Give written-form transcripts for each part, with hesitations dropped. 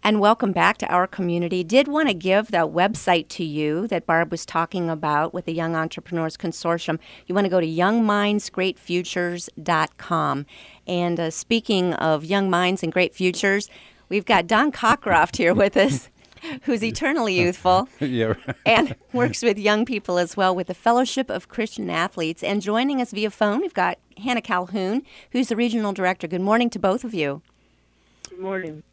And welcome back to our community. Did want to give the website to you that Barb was talking about with the Young Entrepreneurs Consortium. You want to go to youngmindsgreatfutures.com. And speaking of young minds and great futures, we've got Don Cockcroft here with us, who's eternally youthful Yeah, right. and works with young people as well with the Fellowship of Christian Athletes. And joining us via phone, we've got Hannah Calhoun, who's the regional director. Good morning to both of you. Good morning.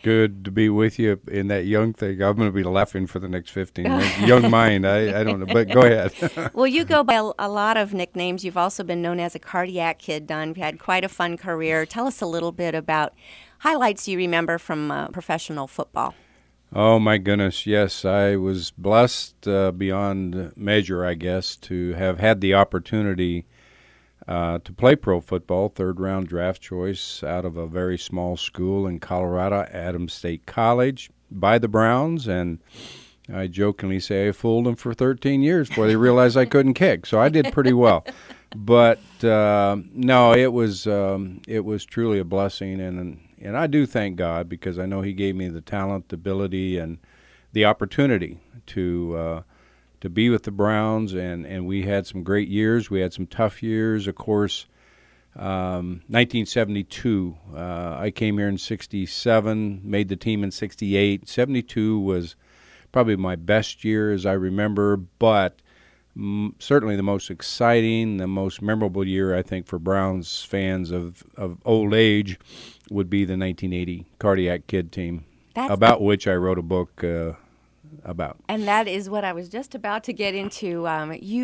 Good to be with you in that young thing. I'm going to be laughing for the next 15 minutes. Young mind, I don't know, but go ahead. Well, you go by a lot of nicknames. You've also been known as a cardiac kid, Don. You've had quite a fun career. Tell us a little bit about highlights you remember from professional football. Oh, my goodness, yes. I was blessed beyond measure, I guess, to have had the opportunity to play pro football, third-round draft choice out of a very small school in Colorado, Adams State College, by the Browns, and I jokingly say I fooled them for 13 years before they realized I couldn't kick, so I did pretty well. But no, it was truly a blessing, and I do thank God because I know He gave me the talent, the ability, and the opportunity to be with the Browns, and we had some great years. We had some tough years. Of course, 1972, I came here in 67, made the team in 68. 72 was probably my best year as I remember, but certainly the most exciting, the most memorable year, I think, for Browns fans of old age would be the 1980 Cardiac Kid team, about which I wrote a book about. And that is what I was just about to get into.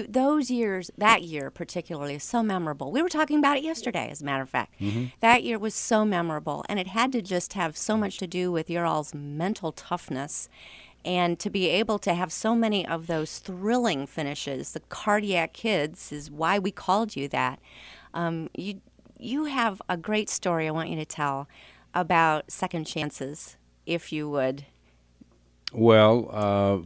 Those years, that year particularly, is so memorable. We were talking about it yesterday, as a matter of fact. Mm-hmm. That year was so memorable, and it had to just have so much to do with your all's mental toughness. And to be able to have so many of those thrilling finishes, the cardiac kids is why we called you that. You have a great story I want you to tell about second chances, if you would. Well,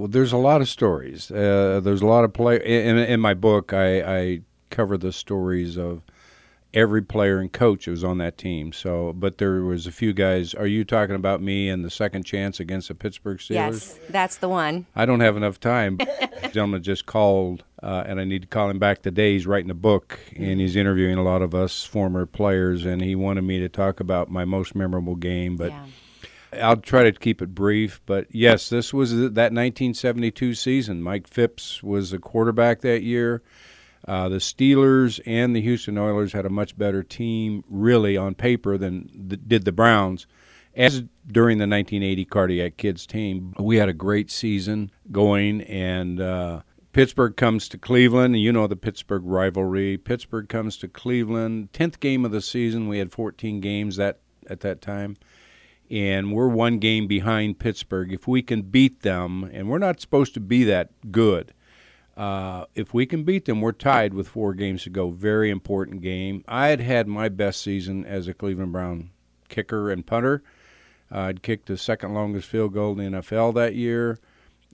there's a lot of stories. There's a lot of play in my book. I cover the stories of every player and coach who was on that team. So, but there was a few guys. Are you talking about me and the second chance against the Pittsburgh Steelers? Yes, that's the one. I don't have enough time. The gentleman just called, and I need to call him back today. He's writing a book, and he's interviewing a lot of us former players, and he wanted me to talk about my most memorable game, but. Yeah. I'll try to keep it brief, but yes, this was that 1972 season. Mike Phipps was the quarterback that year. The Steelers and the Houston Oilers had a much better team, really, on paper than did the Browns. As during the 1980 Cardiac Kids team, we had a great season going, and Pittsburgh comes to Cleveland. You know the Pittsburgh rivalry. Pittsburgh comes to Cleveland. 10th game of the season. We had 14 games at that time. And we're one game behind Pittsburgh. If we can beat them, and we're not supposed to be that good, if we can beat them, we're tied with 4 games to go. Very important game. I had my best season as a Cleveland Brown kicker and punter. I'd kicked the second longest field goal in the NFL that year.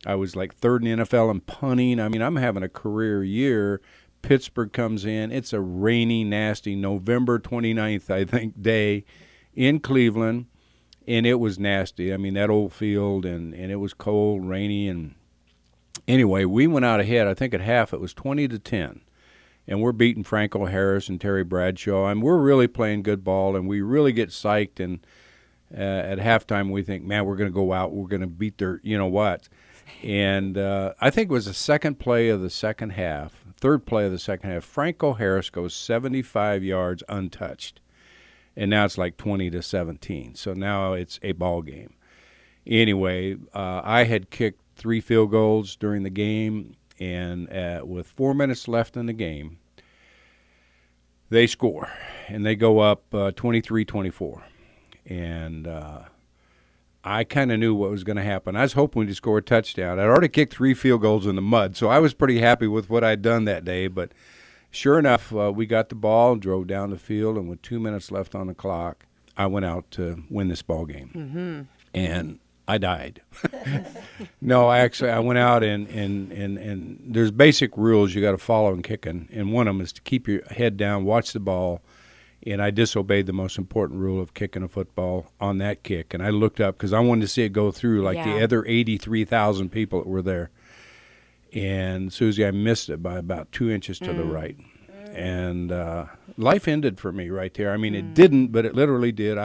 I was like third in the NFL in punting. I mean, I'm having a career year. Pittsburgh comes in. It's a rainy, nasty November 29th, I think, day in Cleveland. And it was nasty. I mean, that old field, and it was cold, rainy. And anyway, we went out ahead. I think at half it was 20-10. And we're beating Franco Harris and Terry Bradshaw. And we're really playing good ball, and we really get psyched. And at halftime we think, man, we're going to go out. We're going to beat their you-know-what. And I think it was the second play of the second half, third play of the second half, Franco Harris goes 75 yards untouched. And now it's like 20-17. So now it's a ball game. Anyway, I had kicked 3 field goals during the game, and with 4 minutes left in the game, they score, and they go up 23-24. And I kind of knew what was going to happen. I was hoping to score a touchdown. I'd already kicked 3 field goals in the mud, so I was pretty happy with what I'd done that day, but sure enough, we got the ball, drove down the field, and with 2 minutes left on the clock, I went out to win this ball game. Mm-hmm. And I died. No, I went out, and there's basic rules you got to follow in kicking, and one of them is to keep your head down, watch the ball, And I disobeyed the most important rule of kicking a football on that kick. And I looked up because I wanted to see it go through like the other 83,000 people that were there. And, Susie, I missed it by about 2 inches to the right. And life ended for me right there. I mean, it didn't, but it literally did.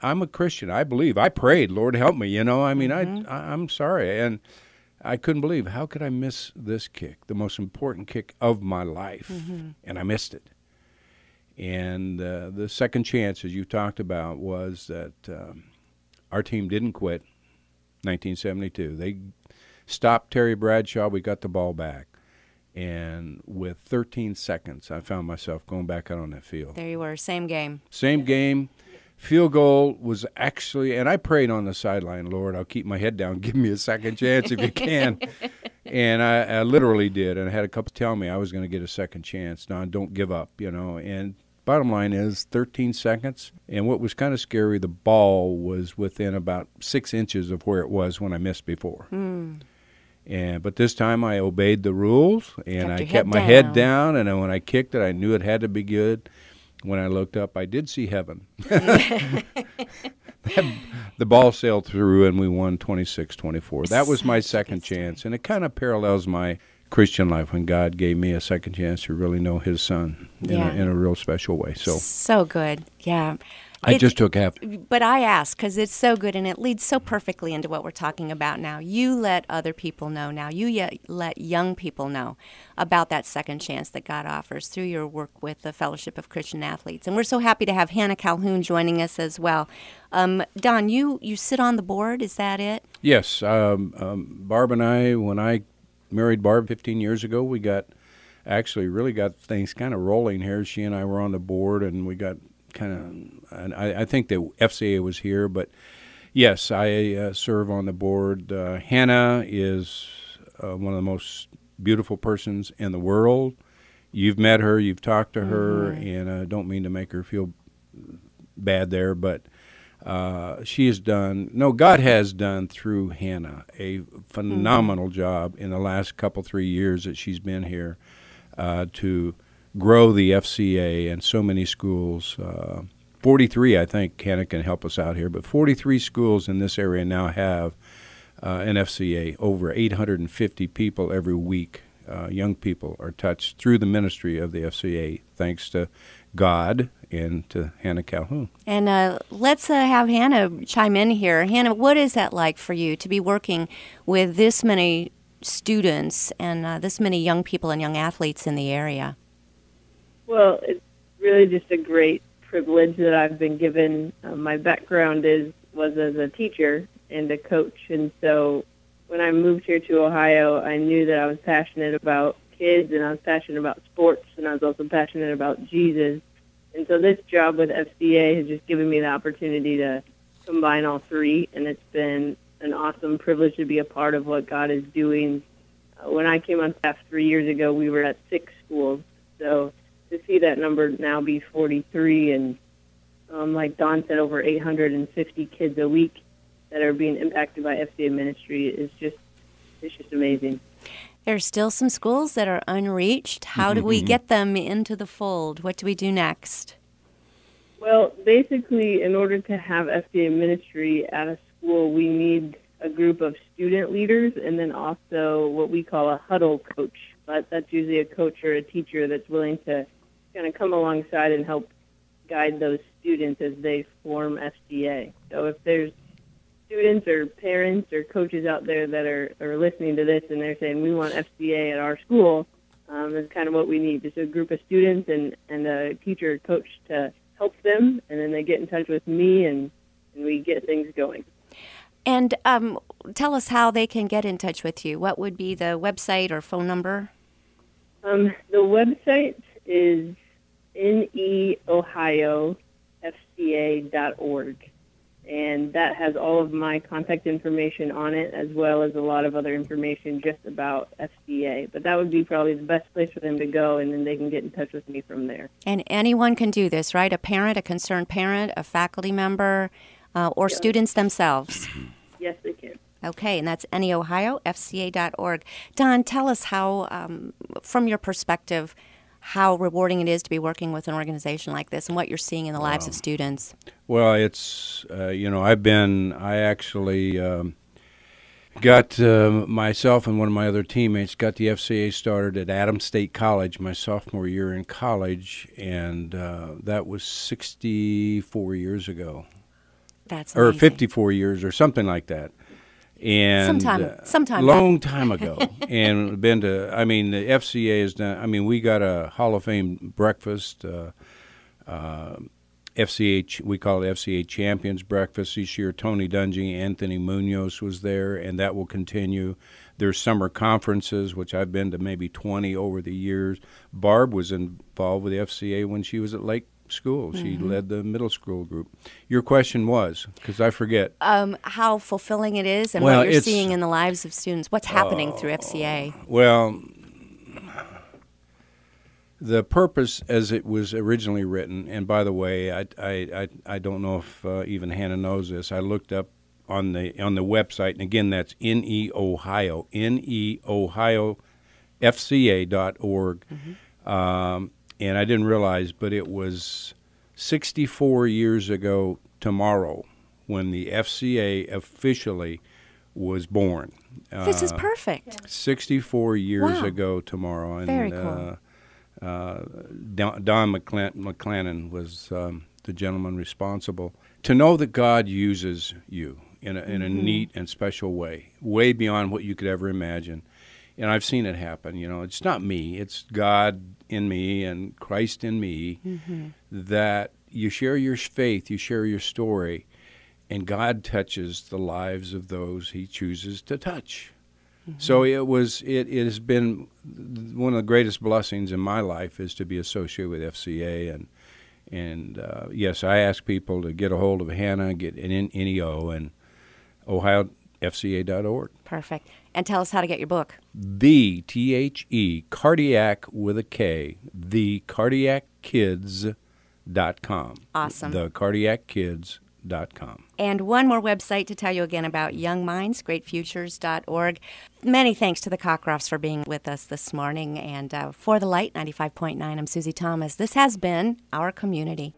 I'm a Christian. I believe. I prayed, Lord, help me. You know, I mean, I'm sorry. And I couldn't believe, how could I miss this kick, the most important kick of my life? And I missed it. And the second chance, as you talked about, was that our team didn't quit 1972. They stopped Terry Bradshaw. We got the ball back. And with 13 seconds, I found myself going back out on that field. There you were, same game. Same game. Field goal was actually, and I prayed on the sideline, Lord, I'll keep my head down. Give me a second chance if you can. And I literally did. And I had a couple tell me I was going to get a second chance. Now, don't give up, you know. And bottom line is 13 seconds. And what was kind of scary, the ball was within about 6 inches of where it was when I missed before. But this time I obeyed the rules, and I kept my head down. And then when I kicked it, I knew it had to be good. When I looked up, I did see heaven. The ball sailed through, and we won 26-24. That was my second chance, and it kind of parallels my Christian life when God gave me a second chance to really know His Son in a real special way. So good, yeah. I just took half. But I asked because it's so good, and it leads so perfectly into what we're talking about now. You let other people know now. You let young people know about that second chance that God offers through your work with the Fellowship of Christian Athletes. And we're so happy to have Hannah Calhoun joining us as well. Don, you sit on the board, is that it? Yes. Barb and I, when I married Barb 15 years ago, we really got things kind of rolling here. She and I were on the board, and we got and I think the FCA was here, but yes, I serve on the board. Hannah is one of the most beautiful persons in the world. You've met her, you've talked to her, and I don't mean to make her feel bad there, but God has done through Hannah a phenomenal job in the last 3 years that she's been here to grow the FCA and so many schools. 43, I think, Hannah can help us out here, but 43 schools in this area now have an FCA. Over 850 people every week, young people, are touched through the ministry of the FCA, thanks to God and to Hannah Calhoun. And let's have Hannah chime in here. Hannah, what is that like for you to be working with this many students and this many young people and young athletes in the area? Well, it's really just a great privilege that I've been given. My background was as a teacher and a coach, and so when I moved here to Ohio, I knew that I was passionate about kids, and I was passionate about sports, and I was also passionate about Jesus. And so this job with FCA has just given me the opportunity to combine all three, and it's been an awesome privilege to be a part of what God is doing. When I came on staff 3 years ago, we were at 6 schools, so to see that number now be 43 and, like Don said, over 850 kids a week that are being impacted by FCA ministry is just amazing. There's still some schools that are unreached. How do we get them into the fold? What do we do next? Well, basically, in order to have FCA ministry at a school, we need a group of student leaders and then also what we call a huddle coach. But that's usually a coach or a teacher that's willing to kind of come alongside and help guide those students as they form FCA. So if there's students or parents or coaches out there that are listening to this and they're saying, we want FCA at our school, that's kind of what we need. Just a group of students and a teacher or coach to help them, and then they get in touch with me and we get things going. And tell us how they can get in touch with you. What would be the website or phone number? The website is neohiofca.org, and that has all of my contact information on it, as well as a lot of other information just about FCA. But that would be probably the best place for them to go, and then they can get in touch with me from there. And anyone can do this, right? A parent, a concerned parent, a faculty member, or students themselves? Yes, they can. Okay, and that's neohiofca.org. Don, tell us how, from your perspective, how rewarding it is to be working with an organization like this and what you're seeing in the lives of students. Well, it's, I actually got myself and one of my other teammates got the FCA started at Adams State College my sophomore year in college, and that was 64 years ago. That's amazing. Or 54 years or something like that. And sometime long time ago. And been to, I mean, the FCA has done, I mean, we got a Hall of Fame breakfast, FCA, we call it FCA Champions Breakfast this year. Tony Dungy, Anthony Munoz was there, and that will continue. There's summer conferences, which I've been to maybe 20 over the years. Barb was involved with the FCA when she was at Lake School. She led the middle school group. Your question was, because I forget. How fulfilling it is and what you're seeing in the lives of students. What's happening through FCA? Well, the purpose as it was originally written, and by the way, I don't know if even Hannah knows this. I looked up on the website, and again, that's NEOhio, NEOhioFCA.org. And I didn't realize, but it was 64 years ago tomorrow when the FCA officially was born. This is perfect. 64 years ago tomorrow. And, very cool. Don McClannon was the gentleman responsible. To know that God uses you in a neat and special way beyond what you could ever imagine. And I've seen it happen. You know, it's not me. It's God in me and Christ in me, that you share your faith, you share your story, and God touches the lives of those he chooses to touch. So it has been one of the greatest blessings in my life is to be associated with FCA. And yes, I ask people to get a hold of Hannah, get an NEO, and OhioFCA.org. Perfect. And tell us how to get your book. The THE Cardiac with a K, thecardiackids.com. Awesome. Thecardiackids.com. And one more website to tell you again about Young Minds, greatfutures.org. Many thanks to the Cockcrofts for being with us this morning. And for The Light 95.9, I'm Susie Thomas. This has been Our Community.